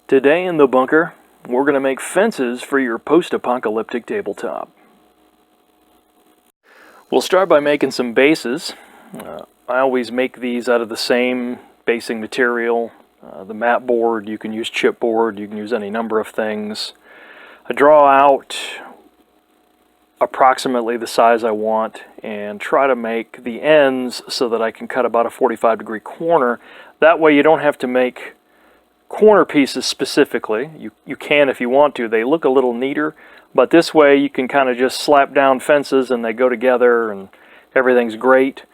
Today in the bunker, we're going to make fences for your post-apocalyptic tabletop. We'll start by making some bases. I always make these out of the same basing material. The mat board, you can use chipboard, you can use any number of things. I draw out approximately the size I want and try to make the ends so that I can cut about a 45-degree corner. That way you don't have to make corner pieces specifically. You can if you want to. They look a little neater, but this way you can kind of just slap down fences and they go together and everything's great.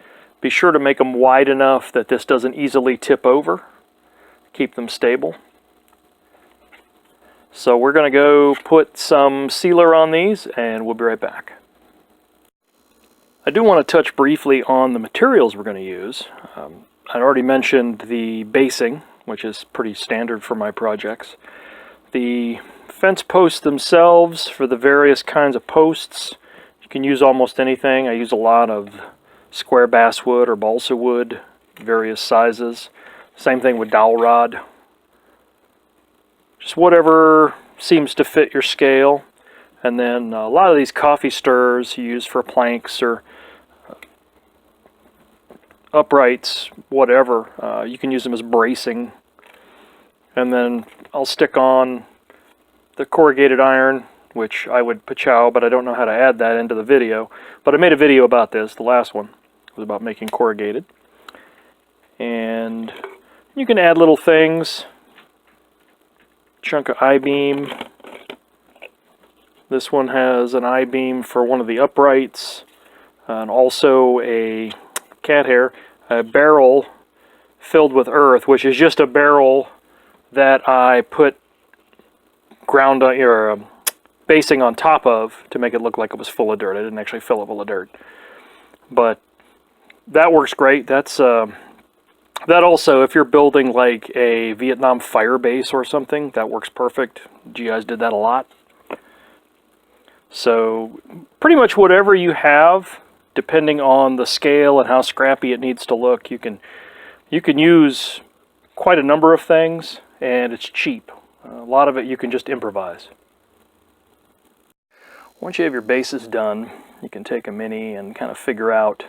Be sure to make them wide enough that this doesn't easily tip over. Keep them stable. So we're going to go put some sealer on these and we'll be right back. I do want to touch briefly on the materials we're going to use. I already mentioned the basing, which is pretty standard for my projects. The fence posts themselves, for the various kinds of posts, you can use almost anything. I use a lot of square basswood or balsa wood, various sizes. Same thing with dowel rod. Just whatever seems to fit your scale. And then a lot of these coffee stirrers you use for planks or uprights, whatever. You can use them as bracing. And then I'll stick on the corrugated iron, which I would pachow, but I don't know how to add that into the video. But I made a video about this. The last one was about making corrugated. And you can add little things. Chunk of I-beam. This one has an I-beam for one of the uprights, and also a cat hair, a barrel filled with earth, which is just a barrel that I put ground or basing on top of to make it look like it was full of dirt. I didn't actually fill it full of dirt, but that works great. That's that also, if you're building like a Vietnam fire base or something, that works perfect. GIs did that a lot. So pretty much whatever you have, depending on the scale and how scrappy it needs to look, you can use quite a number of things, and it's cheap. A lot of it you can just improvise. Once you have your bases done, you can take a mini and kind of figure out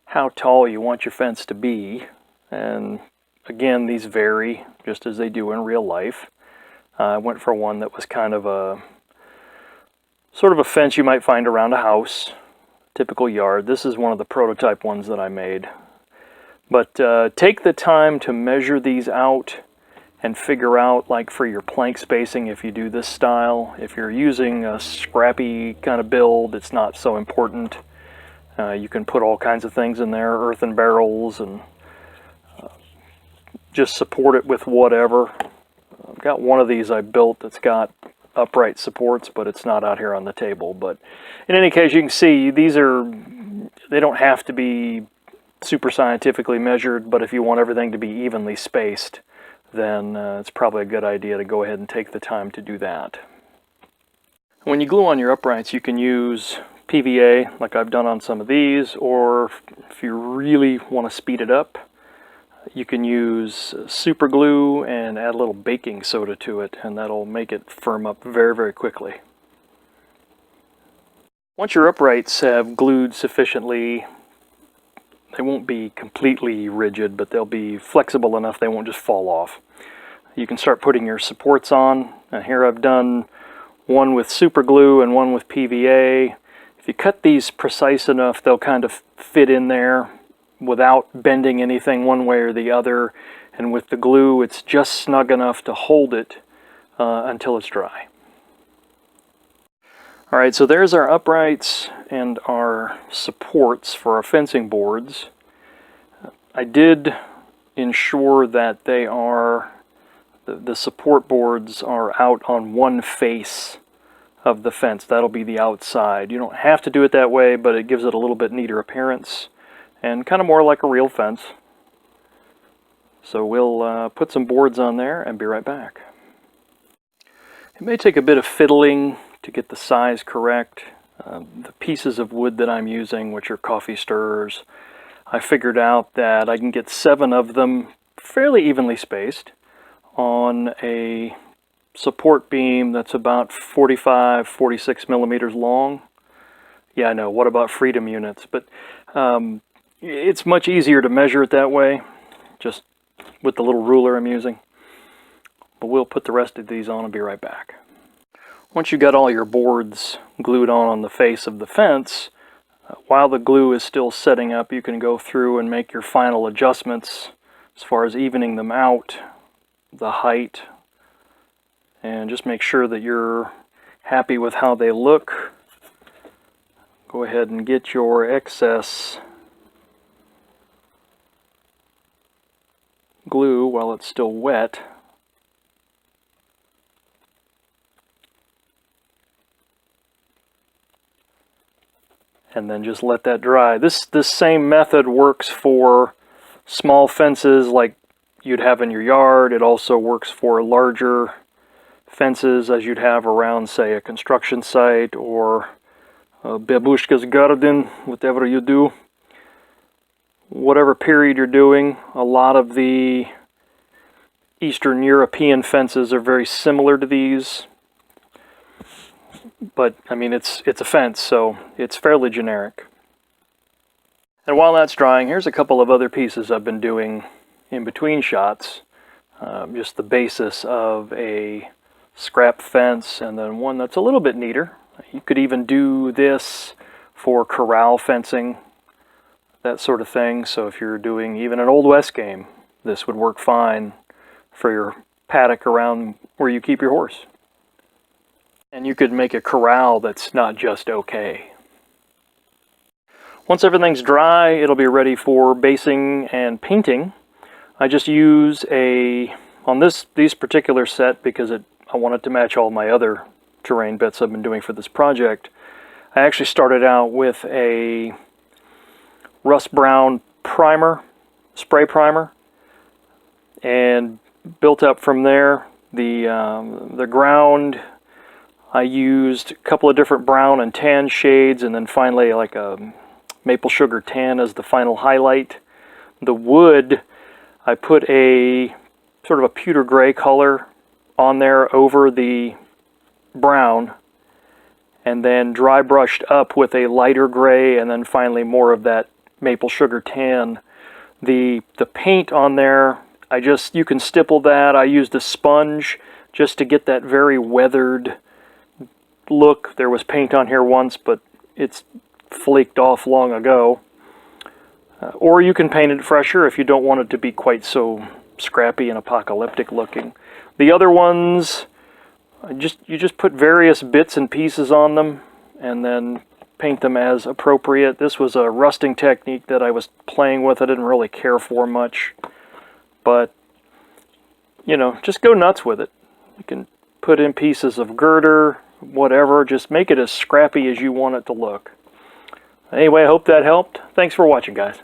how tall you want your fence to be. And again, these vary just as they do in real life. I went for one that was kind of a sort of a fence you might find around a house, typical yard. This is one of the prototype ones that I made. But take the time to measure these out and figure out, like for your plank spacing, if you do this style. If you're using a scrappy kind of build, it's not so important. You can put all kinds of things in there, earthen barrels, and just support it with whatever. I've got one of these I built that's got upright supports, but it's not out here on the table. But in any case, you can see they don't have to be super scientifically measured, but if you want everything to be evenly spaced, then it's probably a good idea to go ahead and take the time to do that. When you glue on your uprights, you can use PVA like I've done on some of these, or if you really want to speed it up, you can use super glue and add a little baking soda to it, and that'll make it firm up very, very quickly. Once your uprights have glued sufficiently, they won't be completely rigid, but they'll be flexible enough they won't just fall off. You can start putting your supports on, and here I've done one with super glue and one with PVA. If you cut these precise enough, they'll kind of fit in there without bending anything one way or the other, and with the glue it's just snug enough to hold it until it's dry. Alright, so there's our uprights and our supports for our fencing boards. I did ensure that they are, the support boards are out on one face of the fence. That'll be the outside. You don't have to do it that way, but it gives it a little bit neater appearance and kind of more like a real fence. So we'll put some boards on there and be right back. It may take a bit of fiddling to get the size correct. The pieces of wood that I'm using, which are coffee stirrers, I figured out that I can get 7 of them fairly evenly spaced on a support beam that's about 45, 46 millimeters long. Yeah, I know, what about freedom units? But it's much easier to measure it that way, just with the little ruler I'm using. But we'll put the rest of these on and be right back. Once you got all your boards glued on the face of the fence, while the glue is still setting up, you can go through and make your final adjustments as far as evening them out, the height, and just make sure that you're happy with how they look. Go ahead and get your excess glue while it's still wet. And then just let that dry. This same method works for small fences like you'd have in your yard. It also works for larger fences as you'd have around, say, a construction site or a babushka's garden, whatever you do. Whatever period you're doing, a lot of the Eastern European fences are very similar to these. But, I mean, it's a fence, so it's fairly generic. And while that's drying, here's a couple of other pieces I've been doing in between shots. Just the basis of a scrap fence, and then one that's a little bit neater. You could even do this for corral fencing, that sort of thing. So if you're doing even an Old West game, this would work fine for your paddock around where you keep your horse. And you could make a corral that's not just okay. Once everything's dry, it'll be ready for basing and painting. I just use on these particular set, because I want it to match all my other terrain bits I've been doing for this project. I actually started out with a rust brown primer, spray primer, and built up from there. The ground, I used a couple of different brown and tan shades, and then finally like a maple sugar tan as the final highlight. The wood, I put a sort of a pewter gray color on there over the brown, and then dry brushed up with a lighter gray, and then finally more of that maple sugar tan. The paint on there, you can stipple that. I used a sponge just to get that very weathered look. There was paint on here once, but it's flaked off long ago. Or you can paint it fresher if you don't want it to be quite so scrappy and apocalyptic looking. The other ones, you just put various bits and pieces on them and then paint them as appropriate. This was a rusting technique that I was playing with. I didn't really care for much, but you know, just go nuts with it. You can put in pieces of girder, whatever, just make it as scrappy as you want it to look. Anyway, I hope that helped. Thanks for watching, guys.